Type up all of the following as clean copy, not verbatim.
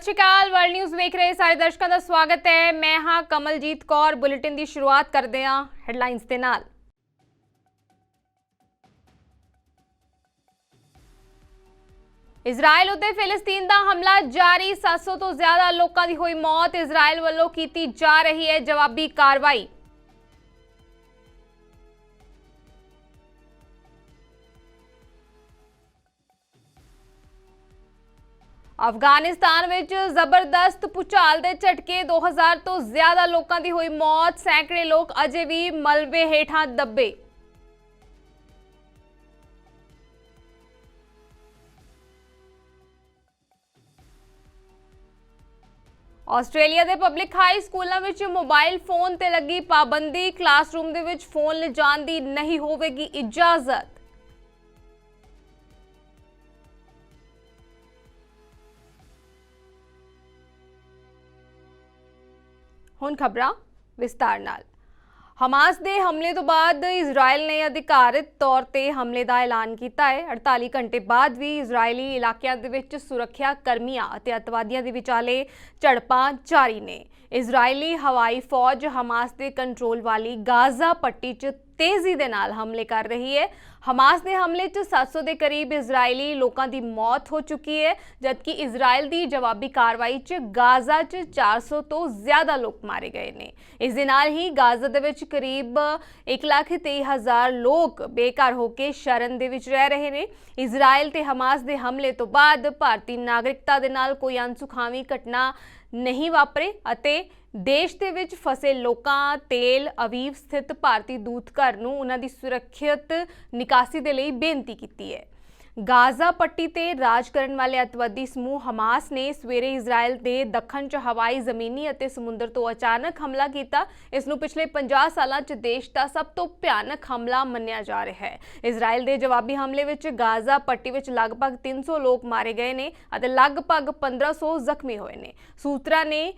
ਸ਼੍ਰੀ ਅਕਾਲ world news ਵੇਖ ਰਹੇ ਸਾਰੇ ਦਰਸ਼ਕਾਂ ਦਾ ਸਵਾਗਤ ਹੈ। ਮੈਂ ਹਾਂ ਕਮਲਜੀਤ ਕੌਰ। ਬੁਲੇਟਿਨ ਦੀ ਸ਼ੁਰੂਆਤ ਕਰਦੇ ਹਾਂ ਹੈਡਲਾਈਨਸ ਦੇ ਨਾਲ। ਇਜ਼ਰਾਈਲ ਉੱਤੇ ਫਿਲਿਸਤੀਨ ਦਾ ਹਮਲਾ ਜਾਰੀ। 700 ਤੋਂ ਜ਼ਿਆਦਾ ਲੋਕਾਂ ਦੀ ਹੋਈ ਮੌਤ। ਇਜ਼ਰਾਈਲ ਵੱਲੋਂ ਕੀਤੀ ਜਾ ਰਹੀ ਹੈ ਜਵਾਬੀ ਕਾਰਵਾਈ। ਅਫਗਾਨਿਸਤਾਨ ਵਿੱਚ ਜ਼ਬਰਦਸਤ ਭੂਚਾਲ ਦੇ ਝਟਕੇ। 2000 ਤੋਂ ਜ਼ਿਆਦਾ ਲੋਕਾਂ ਦੀ ਹੋਈ ਮੌਤ। ਸੈਂਕੜੇ ਲੋਕ ਅਜੇ ਵੀ ਮਲਬੇ ਹੇਠਾਂ ਦੱਬੇ। ਆਸਟ੍ਰੇਲੀਆ ਦੇ ਪਬਲਿਕ ਹਾਈ ਸਕੂਲਾਂ ਵਿੱਚ ਮੋਬਾਈਲ ਫੋਨ ਤੇ ਲੱਗੀ ਪਾਬੰਦੀ। ਕਲਾਸਰੂਮ ਦੇ ਵਿੱਚ ਫੋਨ ਲਿਜਾਣ ਦੀ ਨਹੀਂ ਹੋਵੇਗੀ ਇਜਾਜ਼ਤ। ਹੁਣ ਖਬਰਾਂ ਵਿਸਤਾਰ ਨਾਲ। ਹਮਾਸ ਦੇ ਹਮਲੇ ਤੋਂ ਬਾਅਦ ਇਜ਼ਰਾਈਲ ਨੇ ਅਧਿਕਾਰਿਤ ਤੌਰ ਤੇ ਹਮਲੇ ਦਾ ਐਲਾਨ ਕੀਤਾ ਹੈ। 48 ਘੰਟੇ ਬਾਅਦ ਵੀ ਇਜ਼ਰਾਈਲੀ ਇਲਾਕਿਆਂ ਦੇ ਵਿੱਚ ਸੁਰੱਖਿਆ ਕਰਮੀਆਂ ਅਤੇ ਅੱਤਵਾਦੀਆਂ ਦੇ ਵਿਚਾਲੇ ਝੜਪਾਂ ਜਾਰੀ ਨੇ। ਇਜ਼ਰਾਈਲੀ ਹਵਾਈ ਫੌਜ ਹਮਾਸ ਦੇ ਕੰਟਰੋਲ ਵਾਲੀ ਗਾਜ਼ਾ ਪੱਟੀ 'ਚ ਤੇਜ਼ੀ ਦੇ ਨਾਲ ਹਮਲੇ ਕਰ ਰਹੀ ਹੈ। ਹਮਾਸ ਦੇ ਹਮਲੇ 'ਚ 700 ਦੇ ਕਰੀਬ ਇਜ਼ਰਾਈਲੀ ਲੋਕਾਂ ਦੀ ਮੌਤ ਹੋ ਚੁੱਕੀ ਹੈ, ਜਦਕਿ ਇਜ਼ਰਾਈਲ ਦੀ ਜਵਾਬੀ ਕਾਰਵਾਈ 'ਚ ਗਾਜ਼ਾ 'ਚ 400 ਤੋਂ ਜ਼ਿਆਦਾ ਲੋਕ ਮਾਰੇ ਗਏ ਨੇ। ਇਸ ਦੇ ਨਾਲ ਹੀ ਗਾਜ਼ਾ ਦੇ ਵਿੱਚ ਕਰੀਬ 1,23,000 ਲੋਕ ਬੇਘਰ ਹੋ ਕੇ ਸ਼ਰਨ ਦੇ ਵਿੱਚ ਰਹਿ ਰਹੇ ਨੇ। ਇਜ਼ਰਾਈਲ ਤੇ ਹਮਾਸ ਦੇ ਹਮਲੇ ਤੋਂ ਬਾਅਦ ਭਾਰਤੀ ਨਾਗਰਿਕਤਾ ਦੇ ਨਾਲ ਕੋਈ ਅਣਸੁਖਾਵੀ ਘਟਨਾ ਨਹੀਂ ਵਾਪਰੇ ਅਤੇ ਦੇਸ਼ ਦੇ ਵਿੱਚ ਫਸੇ ਲੋਕਾਂ ਤੇਲ ਅਵੀਵ ਸਥਿਤ ਭਾਰਤੀ ਦੂਤਘਰ ਨੂੰ ਉਹਨਾਂ ਦੀ ਸੁਰੱਖਿਅਤ ਨਿਕਾਸੀ ਦੇ ਲਈ ਬੇਨਤੀ ਕੀਤੀ ਹੈ। ਗਾਜ਼ਾ ਪੱਟੀ ਤੇ ਰਾਜ ਕਰਨ ਵਾਲੇ ਅੱਤਵਾਦੀ ਸਮੂਹ ਹਮਾਸ ਨੇ ਸਵੇਰੇ ਇਜ਼ਰਾਈਲ ਦੇ ਦੱਖਣ 'ਚ ਹਵਾਈ, ਜ਼ਮੀਨੀ ਅਤੇ ਸਮੁੰਦਰ ਤੋਂ ਅਚਾਨਕ ਹਮਲਾ ਕੀਤਾ। ਇਸ ਨੂੰ ਪਿਛਲੇ 50 ਸਾਲਾਂ 'ਚ ਦੇਸ਼ ਦਾ ਸਭ ਤੋਂ ਭਿਆਨਕ ਹਮਲਾ ਮੰਨਿਆ ਜਾ ਰਿਹਾ ਹੈ। ਇਜ਼ਰਾਈਲ ਦੇ ਜਵਾਬੀ ਹਮਲੇ ਵਿੱਚ ਗਾਜ਼ਾ ਪੱਟੀ ਵਿੱਚ ਲਗਭਗ 300 ਲੋਕ ਮਾਰੇ ਗਏ ਨੇ ਅਤੇ ਲਗਭਗ 1500 ਜ਼ਖਮੀ ਹੋਏ ਨੇ। ਸੂਤਰਾਂ ਨੇ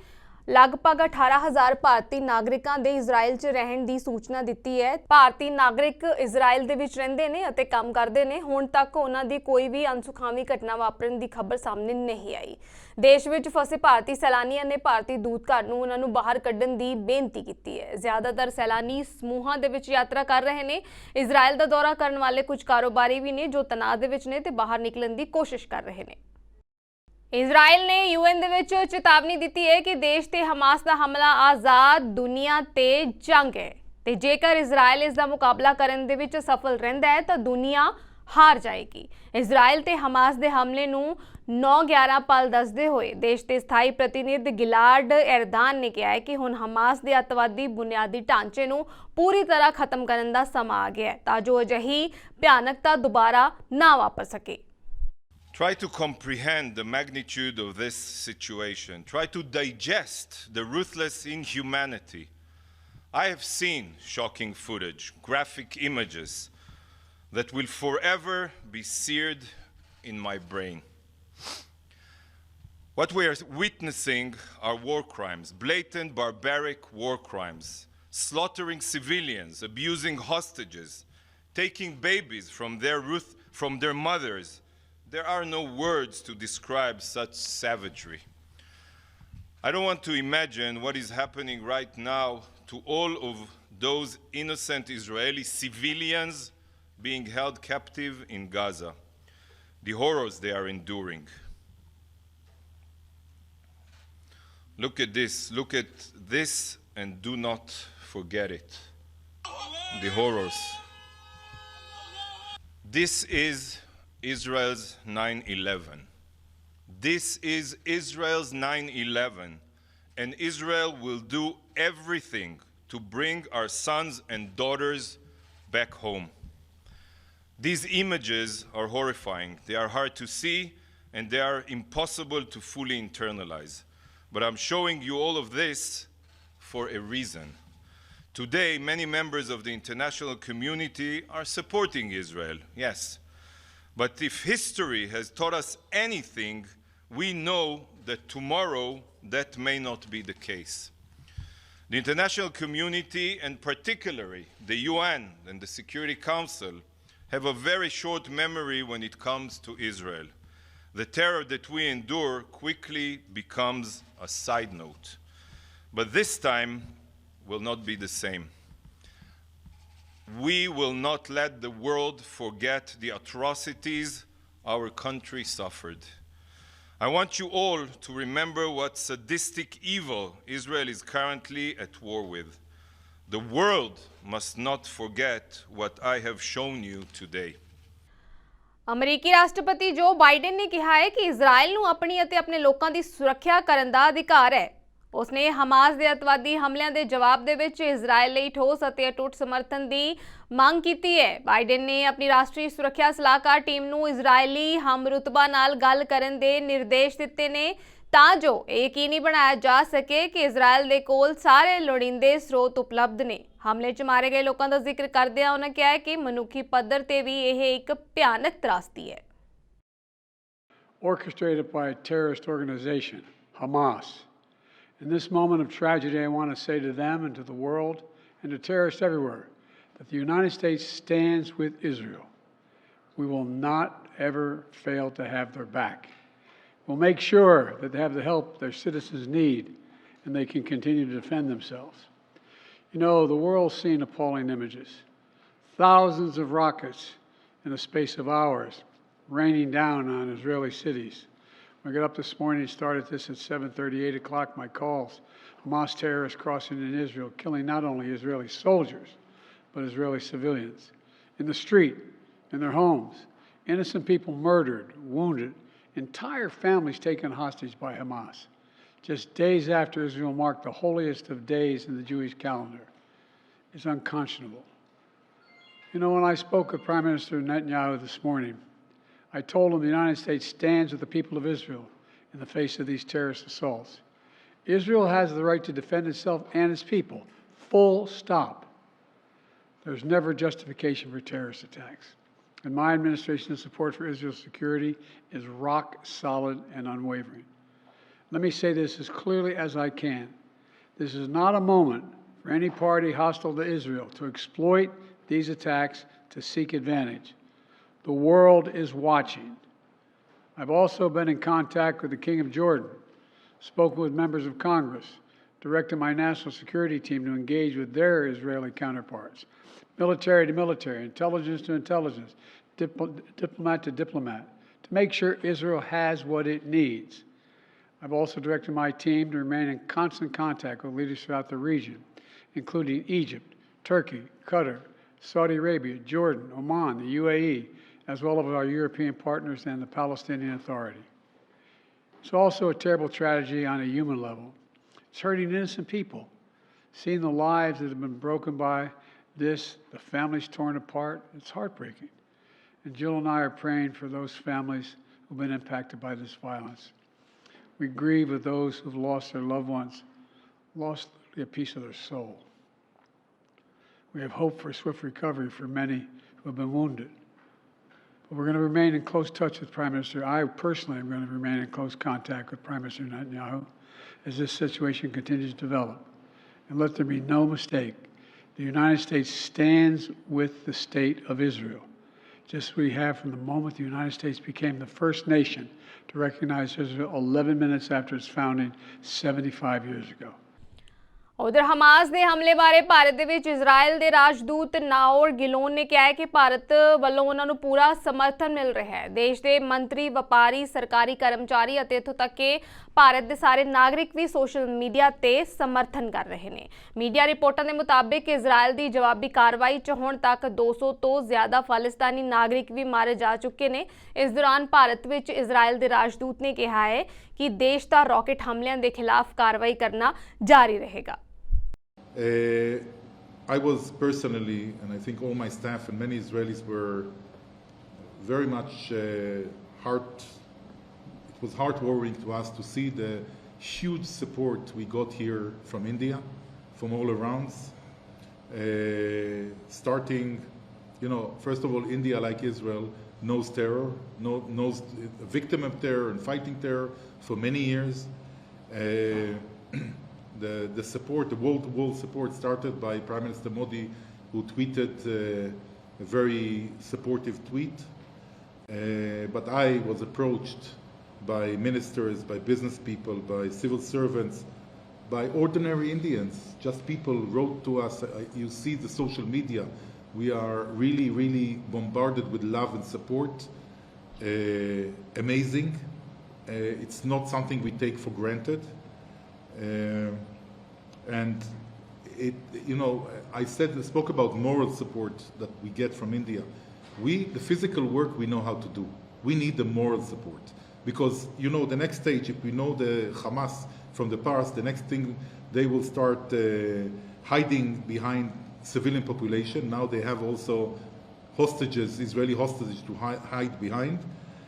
ਲਗਭਗ 18,000 ਭਾਰਤੀ ਨਾਗਰਿਕਾਂ ਦੇ ਇਜ਼ਰਾਈਲ 'ਚ ਰਹਿਣ ਦੀ ਸੂਚਨਾ ਦਿੱਤੀ ਹੈ। ਭਾਰਤੀ ਨਾਗਰਿਕ ਇਜ਼ਰਾਈਲ ਦੇ ਵਿੱਚ ਰਹਿੰਦੇ ਨੇ ਅਤੇ ਕੰਮ ਕਰਦੇ ਨੇ। ਹੁਣ ਤੱਕ ਉਹਨਾਂ ਦੀ ਕੋਈ ਵੀ ਅਣਸੁਖਾਵੀ ਘਟਨਾ ਵਾਪਰਨ ਦੀ ਖਬਰ ਸਾਹਮਣੇ ਨਹੀਂ ਆਈ। ਦੇਸ਼ ਵਿੱਚ ਫਸੇ ਭਾਰਤੀ ਸੈਲਾਨੀਆਂ ਨੇ ਭਾਰਤੀ ਦੂਤਘਰ ਨੂੰ ਉਹਨਾਂ ਨੂੰ ਬਾਹਰ ਕੱਢਣ ਦੀ ਬੇਨਤੀ ਕੀਤੀ ਹੈ। ਜ਼ਿਆਦਾਤਰ ਸੈਲਾਨੀ ਸਮੂਹਾਂ ਦੇ ਵਿੱਚ ਯਾਤਰਾ ਕਰ ਰਹੇ ਨੇ। ਇਜ਼ਰਾਈਲ ਦਾ ਦੌਰਾ ਕਰਨ ਵਾਲੇ ਕੁਝ ਕਾਰੋਬਾਰੀ ਵੀ ਨੇ ਜੋ ਤਣਾਅ ਦੇ ਵਿੱਚ ਨੇ ਤੇ ਬਾਹਰ ਨਿਕਲਣ ਦੀ ਕੋਸ਼ਿਸ਼ ਕਰ ਰਹੇ ਨੇ। ਇਜ਼ਰਾਈਲ ਨੇ ਯੂਐਨ ਦੇ ਵਿੱਚ ਚੇਤਾਵਨੀ ਦਿੱਤੀ ਹੈ ਕਿ ਦੇਸ਼ ਤੇ ਹਮਾਸ ਦਾ ਹਮਲਾ ਆਜ਼ਾਦ ਦੁਨੀਆ ਤੇ ਜੰਗ ਹੈ ਤੇ ਜੇਕਰ ਇਜ਼ਰਾਈਲ ਇਸ ਦਾ ਮੁਕਾਬਲਾ ਕਰਨ ਦੇ ਵਿੱਚ ਸਫਲ ਰਹਿੰਦਾ ਹੈ ਤਾਂ ਦੁਨੀਆ ਹਾਰ ਜਾਏਗੀ। ਇਜ਼ਰਾਈਲ ਤੇ ਹਮਾਸ ਦੇ ਹਮਲੇ ਨੂੰ 9/11 ਪਲ ਦੱਸਦੇ ਹੋਏ ਦੇਸ਼ ਦੇ ਸਥਾਈ ਪ੍ਰਤੀਨਿਧ ਗਿਲਾਡ ਐਰਦਾਨ ਨੇ ਕਿਹਾ ਹੈ ਕਿ ਹੁਣ ਹਮਾਸ ਦੇ ਅੱਤਵਾਦੀ ਬੁਨਿਆਦੀ ਢਾਂਚੇ ਨੂੰ ਪੂਰੀ ਤਰ੍ਹਾਂ ਖਤਮ ਕਰਨ ਦਾ ਸਮਾਂ ਆ ਗਿਆ ਹੈ ਤਾਂ ਜੋ ਅਜਿਹੀ ਭਿਆਨਕਤਾ ਦੁਬਾਰਾ ਨਾ ਵਾਪਰ ਸਕੇ। Try to comprehend the magnitude of this situation. Try to digest the ruthless inhumanity. I have seen shocking footage, graphic images that will forever be seared in my brain. What we are witnessing are war crimes, blatant barbaric war crimes, slaughtering civilians, abusing hostages, taking babies from their mothers. There are no words to describe such savagery. I don't want to imagine what is happening right now to all of those innocent Israeli civilians being held captive in Gaza, the horrors they are enduring. Look at this and do not forget it. The horrors. This is Israel's 9/11. This is Israel's 9/11, and Israel will do everything to bring our sons and daughters back home. These images are horrifying. They are hard to see and they are impossible to fully internalize. But I'm showing you all of this for a reason. Today, many members of the international community are supporting Israel, yes. But if history has taught us anything, we know that tomorrow that may not be the case. The international community, and particularly the UN and the Security Council, have a very short memory when it comes to Israel. The terror that we endure quickly becomes a side note. But this time will not be the same. We will not let the world forget the atrocities our country suffered. I want you all to remember what sadistic evil Israel is currently at war with. The world must not forget what I have shown you today. ਅਮਰੀਕੀ ਰਾਸ਼ਟਰਪਤੀ ਜੋ Biden ਨੇ ਕਿਹਾ ਹੈ ਕਿ Israel ਨੂੰ ਆਪਣੀ ਅਤੇ ਆਪਣੇ ਲੋਕਾਂ ਦੀ ਸੁਰੱਖਿਆ ਕਰਨ ਦਾ ਅਧਿਕਾਰ ਹੈ। ਉਸਨੇ ਹਮਾਸ ਦੇ ਅੱਤਵਾਦੀ ਹਮਲਿਆਂ ਦੇ ਜਵਾਬ ਦੇ ਵਿੱਚ ਇਜ਼ਰਾਈਲ ਲਈ ਠੋਸ ਅਤੇ ਅਟੁੱਟ ਸਮਰਥਨ ਦੀ ਮੰਗ ਕੀਤੀ ਹੈ। ਬਾਈਡਨ ਨੇ ਆਪਣੀ ਰਾਸ਼ਟਰੀ ਸੁਰੱਖਿਆ ਸਲਾਹਕਾਰ ਟੀਮ ਨੂੰ ਇਜ਼ਰਾਈਲੀ ਹਮਰੁਤਬਾ ਨਾਲ ਗੱਲ ਕਰਨ ਦੇ ਨਿਰਦੇਸ਼ ਦਿੱਤੇ ਨੇ ਤਾਂ ਜੋ ਇਹ ਯਕੀਨੀ ਬਣਾਇਆ ਜਾ ਸਕੇ ਕਿ ਇਜ਼ਰਾਈਲ ਦੇ ਕੋਲ ਸਾਰੇ ਲੋੜੀਂਦੇ ਸਰੋਤ ਉਪਲਬਧ ਨੇ। ਹਮਲੇ 'ਚ ਮਾਰੇ ਗਏ ਲੋਕਾਂ ਦਾ ਜ਼ਿਕਰ ਕਰਦਿਆਂ ਉਹਨਾਂ ਕਿਹਾ ਕਿ ਮਨੁੱਖੀ ਪੱਧਰ ਤੇ ਵੀ ਇਹ ਇੱਕ ਭਿਆਨਕ ਤਰਾਸਦੀ ਹੈ। Orchestrated by a terrorist organization, Hamas. In this moment of tragedy, I want to say to them and to the world and to terrorists everywhere that the United States stands with Israel. We will not ever fail to have their back. We'll make sure that they have the help their citizens need and they can continue to defend themselves. You know, the world's seen appalling images. Thousands of rockets in the space of hours raining down on Israeli cities. When I got up this morning and started this at 7:30, 8 o'clock, my calls. Hamas terrorists crossing in Israel, killing not only Israeli soldiers, but Israeli civilians. In the street, in their homes. Innocent people murdered, wounded, entire families taken hostage by Hamas. Just days after Israel marked the holiest of days in the Jewish calendar. It's unconscionable. You know, when I spoke with Prime Minister Netanyahu this morning, I told him the United States stands with the people of Israel in the face of these terrorist assaults. Israel has the right to defend itself and its people, full stop. There's never justification for terrorist attacks. And my administration's support for Israel's security is rock solid and unwavering. Let me say this as clearly as I can. This is not a moment for any party hostile to Israel to exploit these attacks to seek advantage. The world is watching. I've also been in contact with the King of Jordan, spoken with members of Congress, directed my national security team to engage with their Israeli counterparts, military to military, intelligence to intelligence, diplomat to diplomat, to make sure Israel has what it needs. I've also directed my team to remain in constant contact with leaders throughout the region, including Egypt, Turkey, Qatar, Saudi Arabia, Jordan, Oman, the UAE, as well as our European partners and the Palestinian Authority. It's also a terrible tragedy on a human level. It's hurting innocent people. Seeing the lives that have been broken by this, the families torn apart, it's heartbreaking. And Jill and I are praying for those families who've been impacted by this violence. We grieve with those who've lost their loved ones, lost a piece of their soul. We have hope for swift recovery for many who have been wounded. But we're going to remain in close touch with Prime Minister. I personally am going to remain in close contact with Prime Minister Netanyahu as this situation continues to develop. And let there be no mistake, the United States stands with the state of Israel, just as we have from the moment the United States became the first nation to recognize Israel 11 minutes after its founding 75 years ago. ਉਧਰ Hamas ਦੇ ਹਮਲੇ ਬਾਰੇ ਭਾਰਤ ਦੇ ਵਿੱਚ Israel ਦੇ ਰਾਜਦੂਤ ਨਾਓਰ ਗਿਲੋਨ ਨੇ ਕਿਹਾ ਹੈ ਕਿ ਭਾਰਤ ਵੱਲੋਂ ਉਹਨਾਂ ਨੂੰ ਪੂਰਾ ਸਮਰਥਨ ਮਿਲ ਰਿਹਾ ਹੈ। ਦੇਸ਼ ਦੇ ਮੰਤਰੀ, ਵਪਾਰੀ, ਸਰਕਾਰੀ ਕਰਮਚਾਰੀ ਅਤੇ ਇੱਥੋਂ ਤੱਕ ਕਿ ਭਾਰਤ ਦੇ ਸਾਰੇ ਨਾਗਰਿਕ ਵੀ ਸੋਸ਼ਲ ਮੀਡੀਆ ਤੇ ਸਮਰਥਨ ਕਰ ਰਹੇ ਨੇ। ਮੀਡੀਆ ਰਿਪੋਰਟਾਂ ਦੇ ਮੁਤਾਬਿਕ ਇਜ਼ਰਾਈਲ ਦੀ ਜਵਾਬੀ ਕਾਰਵਾਈ 'ਚ ਹੁਣ ਤੱਕ 200 ਤੋਂ ਜ਼ਿਆਦਾ ਫਲਸਤੀਨੀ ਨਾਗਰਿਕ ਵੀ ਮਾਰੇ ਜਾ ਚੁੱਕੇ ਨੇ। ਇਸ ਦੌਰਾਨ ਭਾਰਤ ਵਿੱਚ ਇਜ਼ਰਾਈਲ ਦੇ ਰਾਜਦੂਤ ਨੇ ਕਿਹਾ ਹੈ ਕਿ ਦੇਸ਼ ਦਾ ਰਾਕਟ ਹਮਲਿਆਂ ਦੇ ਖਿਲਾਫ ਕਾਰਵਾਈ ਕਰਨਾ ਜਾਰੀ ਰਹੇਗਾ। I was personally, and I think all my staff and many Israelis were very much it was heartwarming to us to see the huge support we got here from India, from all around. Starting, you know, first of all, India, like Israel, knows terror, knows a victim of terror and fighting terror for many years. The support, the wall-to-wall support started by Prime Minister Modi, who tweeted a very supportive tweet. But I was approached by ministers, by business people, by civil servants, by ordinary Indians. Just people wrote to us. You see the social media. We are really, really bombarded with love and support. Amazing. It's not something we take for granted. And it, you know, I spoke about moral support that we get from India. The physical work we know how to do. We need the moral support. Because, you know, the next stage, if we know the Hamas from the past, the next thing, they will start hiding behind civilian population. Now they have also hostages, Israeli hostages to hide behind,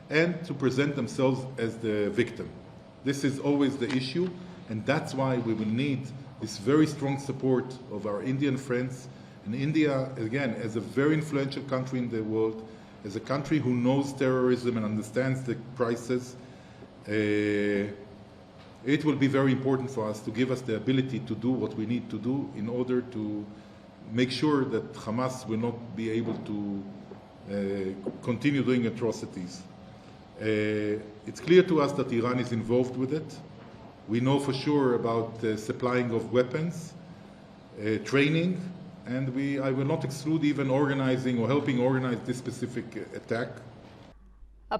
and to present themselves as the victim. This is always the issue, and that's why we will need this very strong support of our Indian friends. And India, again, as a very influential country in the world, as a country who knows terrorism and understands the crisis, it will be very important for us to give us the ability to do what we need to do in order to make sure that Hamas will not be able to continue doing atrocities. It's clear to us that Iran is involved with it. We know for sure about the supplying of weapons, training, and I will not exclude even organizing or helping organize this specific attack.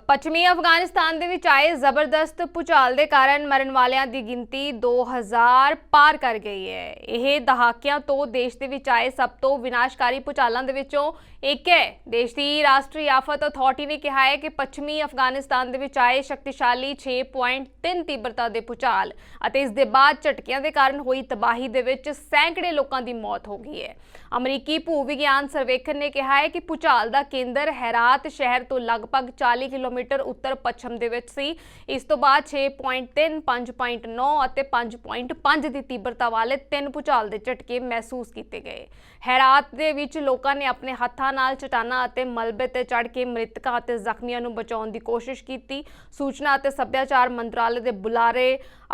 ਪੱਛਮੀ ਅਫਗਾਨਿਸਤਾਨ ਦੇ ਵਿੱਚ ਆਏ ਜ਼ਬਰਦਸਤ ਭੂਚਾਲ ਦੇ ਕਾਰਨ ਮਰਨ ਵਾਲਿਆਂ ਦੀ ਗਿਣਤੀ 2000 ਪਾਰ ਕਰ ਗਈ ਹੈ। ਇਹ ਦਹਾਕਿਆਂ ਤੋਂ ਦੇਸ਼ ਦੇ ਵਿੱਚ ਆਏ ਸਭ ਤੋਂ ਵਿਨਾਸ਼ਕਾਰੀ ਭੂਚਾਲਾਂ ਦੇ ਵਿੱਚੋਂ ਇੱਕ ਹੈ। ਦੇਸ਼ ਦੀ ਰਾਸ਼ਟਰੀ ਆਫਤ ਅਥਾਰਟੀ ਨੇ ਕਿਹਾ ਹੈ ਕਿ ਪੱਛਮੀ ਅਫਗਾਨਿਸਤਾਨ ਦੇ ਵਿੱਚ ਆਏ ਸ਼ਕਤੀਸ਼ਾਲੀ 6.3 ਤੀਬਰਤਾ ਦੇ ਭੂਚਾਲ ਅਤੇ ਇਸ ਦੇ ਬਾਅਦ ਝਟਕਿਆਂ ਦੇ ਕਾਰਨ ਹੋਈ ਤਬਾਹੀ ਦੇ ਵਿੱਚ ਸੈਂਕੜੇ ਲੋਕਾਂ ਦੀ ਮੌਤ ਹੋ ਗਈ ਹੈ। ਅਮਰੀਕੀ ਭੂ ਵਿਗਿਆਨ ਸਰਵੇਖਣ ਨੇ ਕਿਹਾ ਹੈ ਕਿ ਭੂਚਾਲ ਦਾ ਕੇਂਦਰ ਹੈਰਾਤ ਸ਼ਹਿਰ ਤੋਂ ਲਗਭਗ 40 ਕਿਲੋਮੀਟਰ ਉੱਤਰ ਪੱਛਮ ਦੇ ਵਿੱਚ ਸੀ। ਇਸ ਤੋਂ ਬਾਅਦ 6.3, 5.9 ਅਤੇ 5.5 ਦੀ ਤੀਬਰਤਾ ਵਾਲੇ 3 ਭੂਚਾਲ ਦੇ ਝਟਕੇ ਮਹਿਸੂਸ ਕੀਤੇ ਗਏ। ਹੈਰਾਤ ਦੇ ਵਿੱਚ ਲੋਕਾਂ ਨੇ ਆਪਣੇ ਹੱਥਾਂ ਨਾਲ ਚਟਾਨਾਂ ਅਤੇ ਮਲਬੇ ਤੇ ਚੜ੍ਹ ਕੇ ਮ੍ਰਿਤਕਾਂ ਅਤੇ ਜ਼ਖਮੀਆਂ ਨੂੰ ਬਚਾਉਣ ਦੀ ਕੋਸ਼ਿਸ਼ ਕੀਤੀ। ਸੂਚਨਾ ਅਤੇ ਸੱਭਿਆਚਾਰ ਮੰਤਰਾਲੇ ਦੇ ਬੁਲਾਰੇ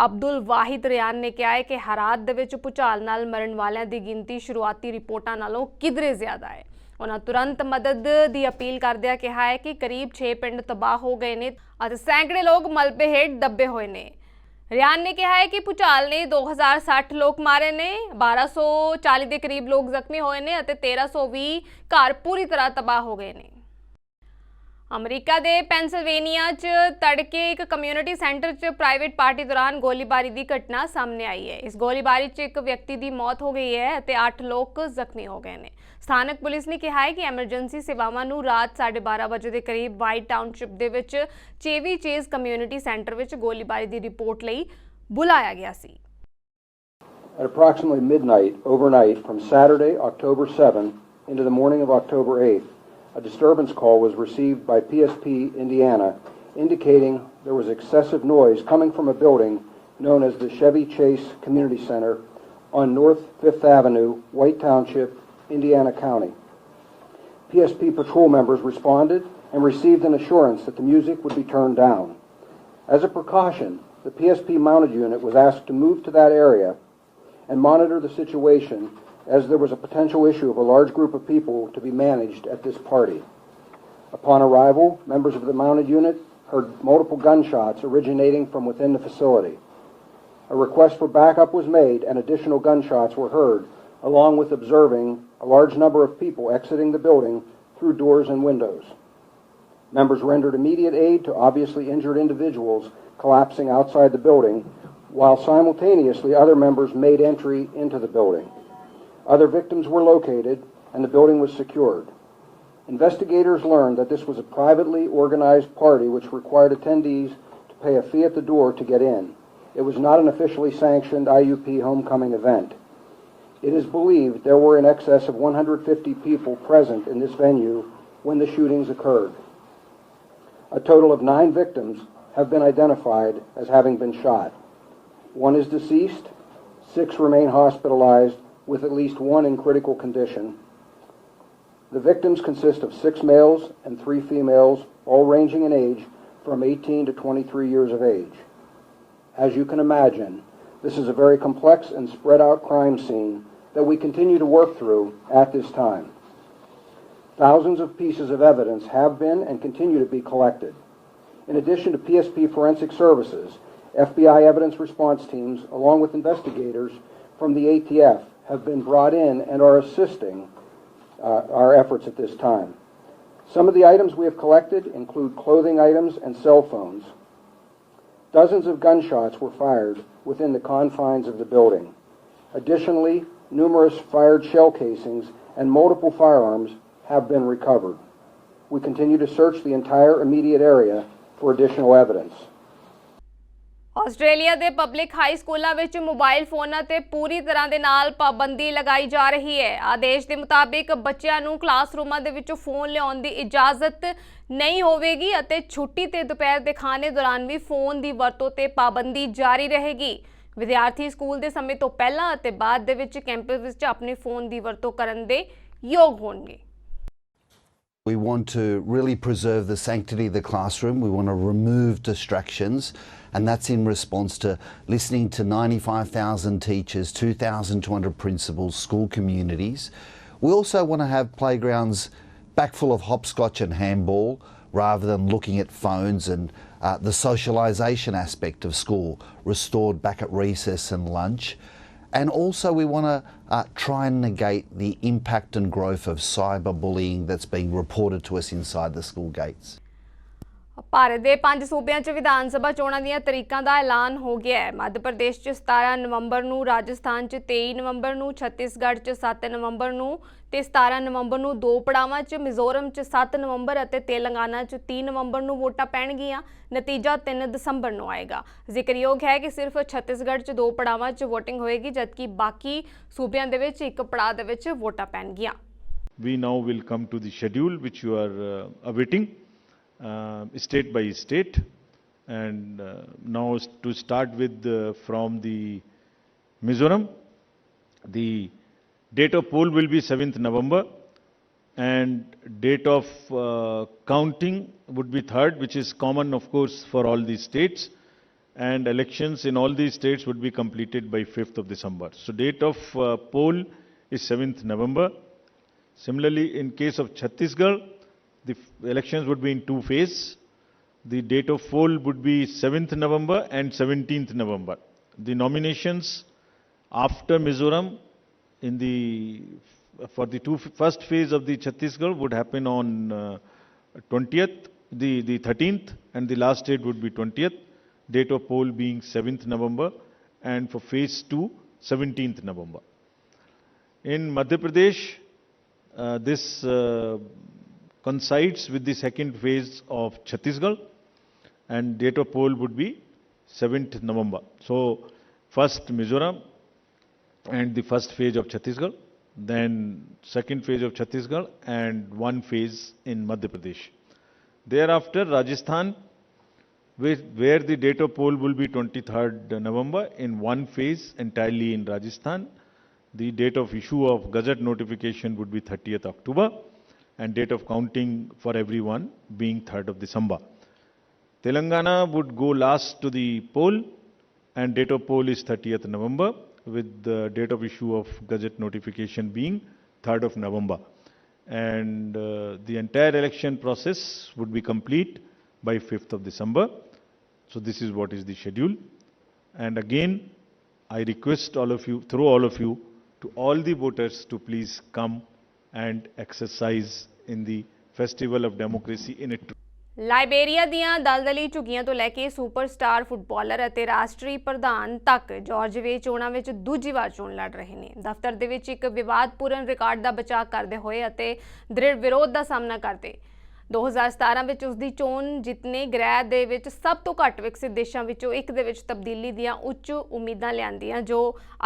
ਅਬਦੁਲ ਵਾਹਿਦ ਰਿਆਨ ਨੇ ਕਿਹਾ ਹੈ ਕਿ ਹੈਰਾਤ ਦੇ ਵਿੱਚ ਭੂਚਾਲ ਨਾਲ ਮਰਨ ਵਾਲਿਆਂ ਦੀ ਗਿਣਤੀ ਸ਼ੁਰੂਆਤੀ ਰਿਪੋਰਟਾਂ ਨਾਲੋਂ ਕਿਧਰੇ ਜ਼ਿਆਦਾ ਹੈ। ਉਹਨਾਂ ਤੁਰੰਤ ਮਦਦ ਦੀ ਅਪੀਲ ਕਰਦਿਆਂ ਕਿਹਾ ਹੈ ਕਿ ਕਰੀਬ 6 ਪਿੰਡ ਤਬਾਹ ਹੋ ਗਏ ਨੇ ਅਤੇ ਸੈਂਕੜੇ ਲੋਕ ਮਲਬੇ ਹੇਠ ਦੱਬੇ ਹੋਏ ਨੇ। ਰਿਆਨ ਨੇ ਕਿਹਾ ਹੈ ਕਿ ਭੂਚਾਲ ਨੇ 2060 ਲੋਕ ਮਾਰੇ ਨੇ, 1240 ਦੇ ਕਰੀਬ ਲੋਕ ਜ਼ਖਮੀ ਹੋਏ ਨੇ ਅਤੇ 1320 ਘਰ ਪੂਰੀ ਤਰ੍ਹਾਂ ਤਬਾਹ ਹੋ ਗਏ ਨੇ। ਅਮਰੀਕਾ ਦੇ ਪੈਨਸਿਲਵੇਨੀਆ 'ਚ ਤੜਕੇ ਇੱਕ ਕਮਿਊਨਿਟੀ ਸੈਂਟਰ 'ਚ ਪ੍ਰਾਈਵੇਟ ਪਾਰਟੀ ਦੌਰਾਨ ਗੋਲੀਬਾਰੀ ਦੀ ਘਟਨਾ ਸਾਹਮਣੇ ਆਈ ਹੈ। ਇਸ ਗੋਲੀਬਾਰੀ 'ਚ ਇੱਕ ਵਿਅਕਤੀ ਦੀ ਮੌਤ ਹੋ ਗਈ ਹੈ ਅਤੇ 8 ਲੋਕ ਜ਼ਖਮੀ ਹੋ ਗਏ ਨੇ। ਸਥਾਨਕ ਪੁਲਿਸ ਨੇ ਕਿਹਾ ਹੈ ਕਿ ਐਮਰਜੈਂਸੀ ਸੇਵਾਵਾਂ ਨੂੰ ਰਾਤ 12:30 ਵਜੇ ਦੇ ਕਰੀਬ ਵਾਈਟ ਟਾਊਨਸ਼ਿਪ ਦੇ ਵਿੱਚ ਚੇਵੀ ਚੇਜ਼ ਕਮਿਊਨਿਟੀ ਸੈਂਟਰ ਵਿੱਚ ਗੋਲੀਬਾਰੀ ਦੀ ਰਿਪੋਰਟ ਲਈ ਬੁਲਾਇਆ ਗਿਆ ਸੀ। At approximately midnight overnight from Saturday, October 7 into the morning of October 8, a disturbance call was received by PSP Indiana indicating there was excessive noise coming from a building known as the Chevy Chase Community Center on North 5th Avenue, White Township, Indiana County. PSP patrol members responded and received an assurance that the music would be turned down. As a precaution, the PSP mounted unit was asked to move to that area and monitor the situation as there was a potential issue of a large group of people to be managed at this party. Upon arrival, members of the mounted unit heard multiple gunshots originating from within the facility. A request for backup was made and additional gunshots were heard, along with observing a large number of people exiting the building through doors and windows. Members rendered immediate aid to obviously injured individuals collapsing outside the building, while simultaneously other members made entry into the building. Other victims were located and the building was secured. Investigators learned that this was a privately organized party which required attendees to pay a fee at the door to get in. It was not an officially sanctioned IUP homecoming event. It is believed there were in excess of 150 people present in this venue when the shootings occurred. A total of 9 victims have been identified as having been shot. 1 is deceased, 6 remain hospitalized, with at least 1 in critical condition. The victims consist of 6 males and 3 females, all ranging in age from 18 to 23 years of age. As you can imagine, this is a very complex and spread out crime scene that we continue to work through at this time. Thousands of pieces of evidence have been and continue to be collected. In addition to PSP Forensic Services, FBI evidence response teams, along with investigators from the ATF, have been brought in and are assisting our efforts at this time. Some of the items we have collected include clothing items and cell phones. Dozens of gunshots were fired within the confines of the building. Additionally, numerous fired shell casings and multiple firearms have been recovered. We continue to search the entire immediate area for additional evidence. Australia ਦੇ public high ਸਕੂਲਾਂ ਵਿੱਚ mobile ਫੋਨਾਂ ਤੇ ਪੂਰੀ ਤਰ੍ਹਾਂ ਦੇ ਨਾਲ ਪਾਬੰਦੀ ਲਗਾਈ ਜਾ ਰਹੀ ਹੈ। ਆਦੇਸ਼ ਦੇ ਮੁਤਾਬਿਕ ਬੱਚਿਆਂ ਨੂੰ ਕਲਾਸਰੂਮਾਂ ਦੇ ਵਿੱਚੋਂ ਫੋਨ ਲਿਆਉਣ ਦੀ ਇਜਾਜ਼ਤ ਨਹੀਂ ਹੋਵੇਗੀ ਅਤੇ ਛੁੱਟੀ ਤੇ ਦੁਪਹਿਰ ਦੇ ਖਾਣੇ ਦੌਰਾਨ ਵੀ ਫੋਨ ਦੀ ਵਰਤੋਂ ਤੇ ਪਾਬੰਦੀ ਜਾਰੀ ਰਹੇਗੀ। ਵਿਦਿਆਰਥੀ ਸਕੂਲ ਦੇ ਸਮੇਂ ਤੋਂ ਪਹਿਲਾਂ ਅਤੇ ਬਾਅਦ ਦੇ ਵਿੱਚ ਕੈਂਪਸ ਵਿੱਚ ਆਪਣੇ ਫੋਨ ਦੀ ਵਰਤੋਂ ਕਰਨ ਦੇ ਯੋਗ ਹੋਣਗੇ। We want to really preserve the sanctity of the classroom. We want to remove distractions, and that's in response to listening to 95,000 teachers, 2,200 principals, school communities. We also want to have playgrounds back full of hopscotch and handball rather than looking at phones, and the socialisation aspect of school restored back at recess and lunch. And also we want to try and negate the impact and growth of cyberbullying that's being reported to us inside the school gates. Bharat ਦੇ 5 ਸੂਬਿਆਂ 'ਚ ਵਿਧਾਨ ਸਭਾ ਚੋਣਾਂ ਦੀਆਂ ਤਰੀਕਾਂ ਦਾ ਐਲਾਨ ਹੋ ਗਿਆ ਹੈ। ਮੱਧ ਪ੍ਰਦੇਸ਼ 'ਚ 17 ਨਵੰਬਰ ਨੂੰ, ਰਾਜਸਥਾਨ 'ਚ 23 ਨਵੰਬਰ ਨੂੰ, ਛੱਤੀਸਗੜ੍ਹ 'ਚ 7 ਨਵੰਬਰ ਨੂੰ ਤੇ 17 ਨਵੰਬਰ ਨੂੰ 2 ਪੜਾਵਾਂ 'ਚ, ਮਿਜ਼ੋਰਮ 'ਚ 7 ਨਵੰਬਰ ਅਤੇ ਤੇਲੰਗਾਨਾ 'ਚ 3 ਨਵੰਬਰ ਨੂੰ ਵੋਟਾਂ ਪੈਣਗੀਆਂ। ਨਤੀਜਾ 3 ਦਸੰਬਰ ਨੂੰ ਆਏਗਾ। ਜ਼ਿਕਰਯੋਗ ਹੈ ਕਿ ਸਿਰਫ ਛੱਤੀਸਗੜ੍ਹ 'ਚ 2 ਪੜਾਵਾਂ 'ਚ ਵੋਟਿੰਗ ਹੋਏਗੀ, ਜਦਕਿ ਬਾਕੀ ਸੂਬਿਆਂ ਦੇ ਵਿੱਚ 1 ਪੜਾਅ ਦੇ ਵਿੱਚ ਵੋਟਾਂ ਪੈਣਗੀਆਂ। We now will come to the schedule which you are awaiting. State by state, and now to start with from the Mizoram, the date of poll will be 7th November, and date of counting would be 3rd, which is common of course for all these states, and elections in all these states would be completed by 5th of December. So date of poll is 7th November. Similarly, in case of Chhattisgarh, the elections would be in 2 phases. The date of poll would be 7th November and 17th November. The nominations after Mizoram for the first phase of the Chhattisgarh would happen on 20th, the 13th, and the last date would be 20th. Date of poll being 7th November, and for phase 2, 17th November. In Madhya Pradesh, this coincides with the second phase of Chhattisgarh, and date of poll would be 7th November. So first Mizoram and the first phase of Chhattisgarh, then second phase of Chhattisgarh and 1 phase in Madhya Pradesh. Thereafter Rajasthan, where the date of poll will be 23rd November in 1 phase entirely in Rajasthan. The date of issue of Gazette notification would be 30th October. And date of counting for everyone being 3rd of December. Telangana would go last to the poll, and date of poll is 30th November, with the date of issue of Gazette notification being 3rd of November. And the entire election process would be complete by 5th of December. So this is what is the schedule. And again, I request all of you, through all of you, to all the voters to please come and exercise in the festival of democracy in it. Liberia ਦੀਆਂ ਦਲਦਲੀ ਝੁੱਗੀਆਂ ਤੋਂ ਲੈ ਕੇ superstar footballer ਅਤੇ ਰਾਸ਼ਟਰੀ ਪ੍ਰਧਾਨ ਤੱਕ George ਵੇ ਚੋਣਾਂ ਵਿੱਚ ਦੂਜੀ ਵਾਰ ਚੋਣ ਲੜ ਰਹੇ ਨੇ। ਦਫ਼ਤਰ ਦੇ ਵਿੱਚ ਇੱਕ ਵਿਵਾਦਪੂਰਨ ਰਿਕਾਰਡ ਦਾ ਬਚਾਅ ਕਰਦੇ ਹੋਏ ਅਤੇ ਦ੍ਰਿੜ ਵਿਰੋਧ ਦਾ ਸਾਹਮਣਾ ਕਰਦੇ 2017 ਵਿੱਚ ਉਸ ਦੀ ਚੋਣ ਜਿੱਤਨੇ ਗ੍ਰਹਿ ਦੇ ਵਿੱਚ ਸਭ ਤੋਂ ਘੱਟ ਵਿਕਸਿਤ ਦੇਸ਼ਾਂ ਵਿੱਚੋਂ ਇੱਕ ਦੇ ਵਿੱਚ ਤਬਦੀਲੀ ਦੀਆਂ ਉੱਚ ਉਮੀਦਾਂ ਲਿਆਂਦੀਆਂ, ਜੋ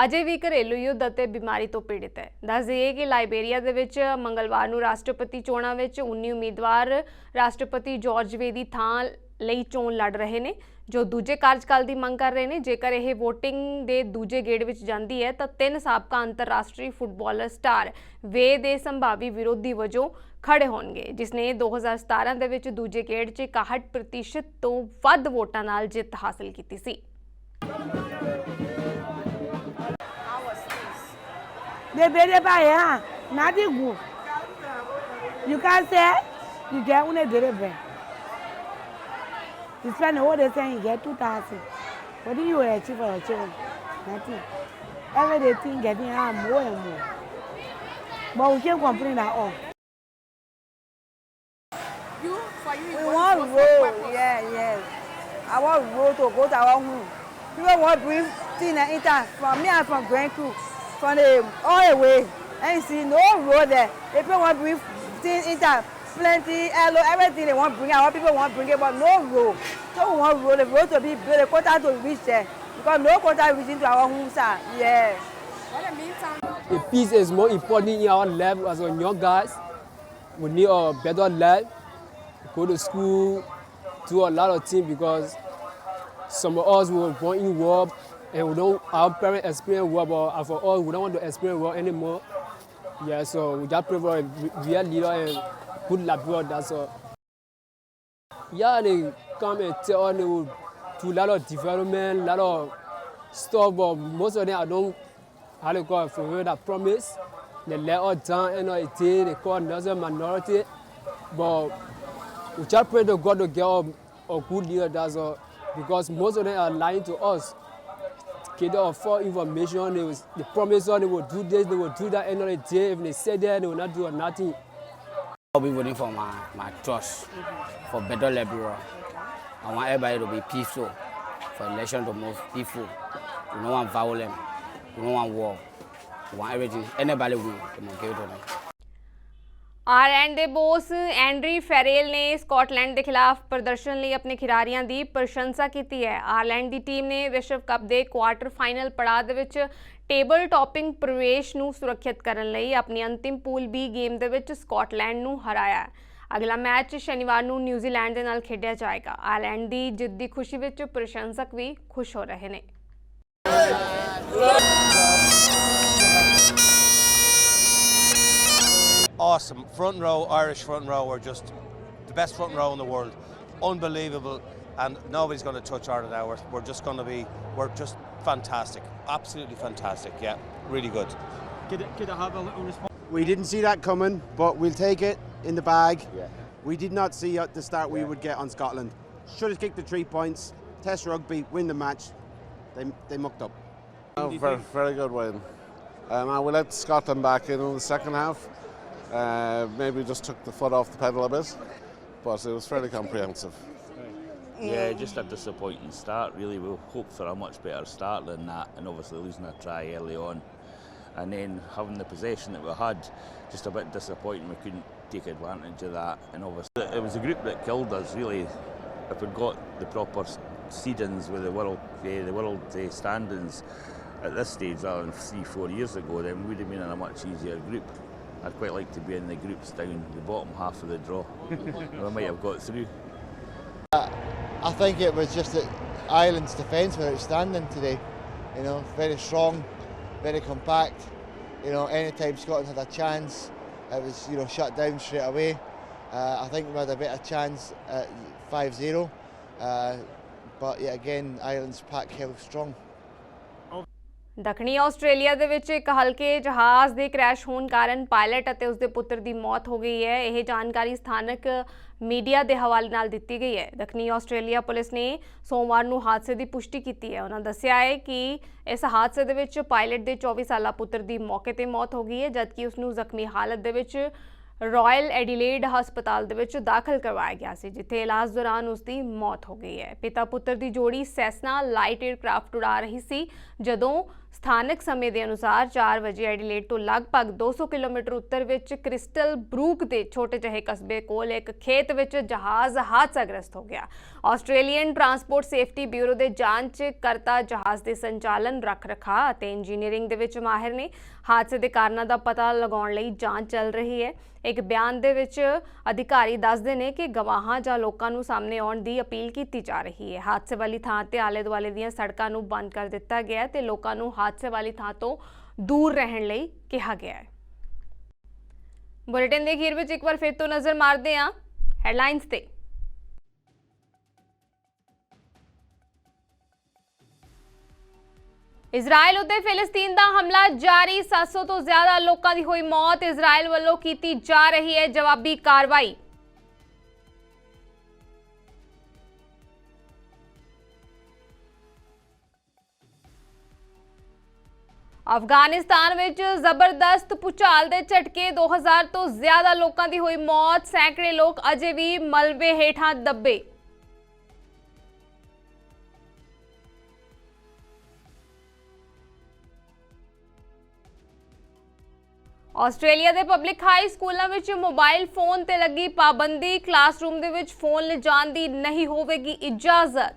ਅਜੇ ਵੀ ਘਰੇਲੂ ਯੁੱਧ ਅਤੇ ਬਿਮਾਰੀ ਤੋਂ ਪੀੜਿਤ ਹੈ। ਦੱਸ ਦਈਏ ਕਿ ਲਾਇਬੇਰੀਆ ਦੇ ਵਿੱਚ ਮੰਗਲਵਾਰ ਨੂੰ ਰਾਸ਼ਟਰਪਤੀ ਚੋਣਾਂ ਵਿੱਚ 19 ਉਮੀਦਵਾਰ ਰਾਸ਼ਟਰਪਤੀ ਜਾਰਜ ਵੇ ਦੀ ਥਾਂ ਲਈ ਚੋਣ ਲੜ ਰਹੇ ਨੇ, ਜੋ ਦੂਜੇ ਕਾਰਜਕਾਲ ਦੀ ਮੰਗ ਕਰ ਰਹੇ ਨੇ। ਜੇਕਰ ਇਹ VOTING ਦੇ ਦੂਜੇ ਗੇੜ ਵਿੱਚ ਜਾਂਦੀ ਹੈ ਤਾਂ 3 ਸਾਬਕਾ ਅੰਤਰਰਾਸ਼ਟਰੀ ਫੁੱਟਬਾਲਰ ਸਟਾਰ ਵੇ ਦੇ ਸੰਭਾਵੀ ਵਿਰੋਧੀ ਵਜੋਂ ਖੜੇ ਹੋਣਗੇ, ਜਿਸ ਨੇ 2017 ਦੇ ਵਿੱਚ ਦੂਜੇ ਗੇੜ 'ਚ 61% ਤੋਂ ਵੱਧ ਵੋਟਾਂ ਨਾਲ ਜਿੱਤ ਹਾਸਲ ਕੀਤੀ ਸੀ। You spend the whole day saying you get 2,000. What do you achieve for your children? Nothing. Every day thing getting more and more. But we can't complain at all. We want road, yes. I want road to go to our home. People want to bring things and eat that. From me, I'm from Grand Crew, from the all the way. And you see no road there. People want to bring things in that. Plenty, hello, everything they want to bring. Our people want to bring it, but no road. So we want road, the road to be built, the quota to reach there. Because no quota reaching to our homes, yeah. The peace is more important in our life as a young guys. We need a better life, go to school, do a lot of things because some of us were born in war and we don't, our parents experience war, but for us, we don't want to experience war anymore. Yeah, so we just pray for a real leader and good life, that's all. Yeah, they come and tell us they will do a lot of development, a lot of stuff, but most of them I don't, how they call it, fulfill that promise. They let us down end of the day, they call another minority. But we just pray to God to get a good leader, that's all. Because most of them are lying to us. Get us false information, they promise us they will do this, they will do that end of the day. If they say that, they will not do nothing. I'll be voting for my trust, for better liberal. I want everybody to be peaceful, for election to move peaceful. We don't want violence, we don't want war. We want everything, anybody win, we must give it to them. Ireland ਦੇ ਬੋਸ ਐਂਡਰੀ ਫੈਰੇਲ ਨੇ Scotland ਦੇ ਖਿਲਾਫ ਪ੍ਰਦਰਸ਼ਨ ਲਈ ਆਪਣੇ ਖਿਡਾਰੀਆਂ ਦੀ ਪ੍ਰਸ਼ੰਸਾ ਕੀਤੀ ਹੈ। ਆਇਰਲੈਂਡ ਦੀ ਟੀਮ ਨੇ ਵਿਸ਼ਵ ਕੱਪ ਦੇ ਕੁਆਰਟਰ ਫਾਈਨਲ ਪੜਾਅ ਦੇ ਵਿੱਚ ਟੇਬਲ ਟੌਪਿੰਗ ਪ੍ਰਵੇਸ਼ ਨੂੰ ਸੁਰੱਖਿਅਤ ਕਰਨ ਲਈ ਆਪਣੀ ਅੰਤਿਮ ਪੂਲ ਬੀ ਗੇਮ ਦੇ ਵਿੱਚ ਸਕਾਟਲੈਂਡ ਨੂੰ ਹਰਾਇਆ। ਅਗਲਾ ਮੈਚ ਸ਼ਨੀਵਾਰ ਨੂੰ ਨਿਊਜ਼ੀਲੈਂਡ ਦੇ ਨਾਲ ਖੇਡਿਆ ਜਾਏਗਾ। ਆਇਰਲੈਂਡ ਦੀ ਜਿੱਤ ਦੀ ਖੁਸ਼ੀ ਵਿੱਚ ਪ੍ਰਸ਼ੰਸਕ ਵੀ ਖੁਸ਼ ਹੋ ਰਹੇ ਨੇ। Awesome. Front row, Irish front row were just the best front row in the world. Unbelievable. And nobody's going to touch Ireland now. We're just fantastic. Absolutely fantastic. Yeah, really good. Could I have a little response? We didn't see that coming, but we'll take it in the bag. Yeah. We did not see at the start we would get on Scotland. Should have kicked the 3 points. Test rugby, win the match. They mucked up. Very good win. We let Scotland back in the second half. Maybe just took the foot off the pedal a bit, but it was fairly comprehensive. Yeah, just a disappointing start really. We hoped for a much better start than that, and obviously losing a try early on. And then having the possession that we had, just a bit disappointing. We couldn't take advantage of that, and obviously it was a group that killed us really. If we'd got the proper seedings with the world standings at this stage rather than 3-4 years ago, then we would have been in a much easier group. I'd quite like to be in the groups down the bottom half of the draw. We might have got through. I think it was just that Ireland's defence were outstanding today. You know, very strong, very compact. You know, anytime Scotland had a chance, it was shut down straight away. I think we had a better chance at 5-0, but yet again Ireland's pack held strong. ਦੱਖਣੀ Australia ਦੇ ਵਿੱਚ ਇੱਕ ਹਲਕੇ ਜਹਾਜ਼ ਦੇ crash ਹੋਣ ਕਾਰਨ pilot ਅਤੇ ਉਸਦੇ ਪੁੱਤਰ ਦੀ ਮੌਤ ਹੋ ਗਈ ਹੈ। ਇਹ ਜਾਣਕਾਰੀ ਸਥਾਨਕ ਮੀਡੀਆ ਦੇ ਹਵਾਲੇ ਨਾਲ ਦਿੱਤੀ ਗਈ ਹੈ। ਦੱਖਣੀ ਆਸਟ੍ਰੇਲੀਆ ਪੁਲਿਸ ਨੇ ਸੋਮਵਾਰ ਨੂੰ ਹਾਦਸੇ ਦੀ ਪੁਸ਼ਟੀ ਕੀਤੀ ਹੈ। ਉਹਨਾਂ ਦੱਸਿਆ ਹੈ ਕਿ ਇਸ ਹਾਦਸੇ ਦੇ ਵਿੱਚ ਪਾਇਲਟ ਦੇ 24 ਸਾਲਾ ਪੁੱਤਰ ਦੀ ਮੌਕੇ ਤੇ ਮੌਤ ਹੋ ਗਈ ਹੈ, ਜਦਕਿ ਉਸ ਨੂੰ ਜ਼ਖਮੀ ਹਾਲਤ ਦੇ ਵਿੱਚ ਰਾਇਲ ਐਡੀਲੇਡ ਹਸਪਤਾਲ ਦੇ ਵਿੱਚ ਦਾਖਲ ਕਰਵਾਇਆ ਗਿਆ ਸੀ, ਜਿੱਥੇ ਇਲਾਜ ਦੌਰਾਨ ਉਸ ਦੀ ਮੌਤ ਹੋ ਗਈ ਹੈ। ਪਿਤਾ ਪੁੱਤਰ ਦੀ ਜੋੜੀ ਸੈਸਨਾ ਲਾਈਟ ਏਅਰਕ੍ਰਾਫਟ ਉਡਾ ਰਹੀ ਸੀ ਜਦੋਂ ਸਥਾਨਕ ਸਮੇਂ ਦੇ ਅਨੁਸਾਰ 4 ਵਜੇ ਐਡੀਲੇਡ ਤੋਂ ਲਗਭਗ 200 ਕਿਲੋਮੀਟਰ ਉੱਤਰ ਵਿੱਚ ਕ੍ਰਿਸਟਲ ਬਰੂਕ ਦੇ ਛੋਟੇ ਜਿਹੇ ਕਸਬੇ ਕੋਲ ਇੱਕ ਖੇਤ ਵਿੱਚ ਜਹਾਜ਼ ਹਾਦਸਾਗ੍ਰਸਤ ਹੋ ਗਿਆ। ਆਸਟ੍ਰੇਲੀਅਨ ਟਰਾਂਸਪੋਰਟ ਸੇਫਟੀ ਬਿਊਰੋ ਦੇ ਜਾਂਚ ਕਰਤਾ ਜਹਾਜ਼ ਦੇ ਸੰਚਾਲਨ, ਰੱਖ ਰਖਾਅ ਅਤੇ ਇੰਜੀਨੀਅਰਿੰਗ ਦੇ ਵਿੱਚ ਮਾਹਿਰ ਨੇ। ਹਾਦਸੇ ਦੇ ਕਾਰਨਾਂ ਦਾ ਪਤਾ ਲਗਾਉਣ ਲਈ ਜਾਂਚ ਚੱਲ ਰਹੀ ਹੈ। ਇੱਕ ਬਿਆਨ ਦੇ ਵਿੱਚ ਅਧਿਕਾਰੀ ਦੱਸਦੇ ਨੇ ਕਿ ਗਵਾਹਾਂ ਜਾਂ ਲੋਕਾਂ ਨੂੰ ਸਾਹਮਣੇ ਆਉਣ ਦੀ ਅਪੀਲ ਕੀਤੀ ਜਾ ਰਹੀ ਹੈ। ਹਾਦਸੇ ਵਾਲੀ ਥਾਂ ਤੇ ਆਲੇ ਦੁਆਲੇ ਦੀਆਂ ਸੜਕਾਂ ਨੂੰ ਬੰਦ ਕਰ ਦਿੱਤਾ ਗਿਆ ਤੇ ਲੋਕਾਂ ਨੂੰ ਹਾਦਸੇ ਵਾਲੀ ਥਾਂ ਤੋਂ ਦੂਰ ਰਹਿਣ ਲਈ ਕਿਹਾ ਗਿਆ ਹੈ। ਬੁਲੇਟਿਨ ਦੇ ਅਖੀਰ ਵਿੱਚ ਇੱਕ ਵਾਰ ਫਿਰ ਤੋਂ ਨਜ਼ਰ ਮਾਰਦੇ ਹਾਂ ਹੈਡਲਾਈਨਸ ਤੇ। ਇਜ਼ਰਾਈਲ ਉੱਤੇ ਫਿਲਿਸਤੀਨ ਦਾ ਹਮਲਾ ਜਾਰੀ, 700 ਤੋਂ ਜ਼ਿਆਦਾ ਲੋਕਾਂ ਦੀ ਹੋਈ ਮੌਤ। ਇਜ਼ਰਾਈਲ ਵੱਲੋਂ ਕੀਤੀ ਜਾ ਰਹੀ ਹੈ ਜਵਾਬੀ ਕਾਰਵਾਈ। ਅਫਗਾਨਿਸਤਾਨ ਵਿੱਚ ਜ਼ਬਰਦਸਤ ਭੂਚਾਲ ਦੇ ਝਟਕੇ 2000 ਤੋਂ ਜ਼ਿਆਦਾ ਲੋਕਾਂ ਦੀ ਹੋਈ ਮੌਤ, ਸੈਂਕੜੇ ਲੋਕ ਅਜੇ ਵੀ ਮਲਬੇ ਹੇਠਾਂ ਦੱਬੇ। ਆਸਟ੍ਰੇਲੀਆ ਦੇ ਪਬਲਿਕ ਹਾਈ ਸਕੂਲਾਂ ਵਿੱਚ ਮੋਬਾਈਲ ਫੋਨ ਤੇ ਲੱਗੀ ਪਾਬੰਦੀ, ਕਲਾਸਰੂਮ ਦੇ ਵਿੱਚ ਫੋਨ ਲਿਜਾਣ ਦੀ ਨਹੀਂ ਹੋਵੇਗੀ ਇਜਾਜ਼ਤ।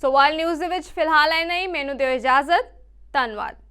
ਸੋ ਵਾਲ ਨਿਊਜ਼ ਦੇ ਵਿੱਚ ਫਿਲਹਾਲ ਇੰਨਾ ਹੀ। ਮੈਨੂੰ ਦਿਓ ਇਜਾਜ਼ਤ। ਧੰਨਵਾਦ।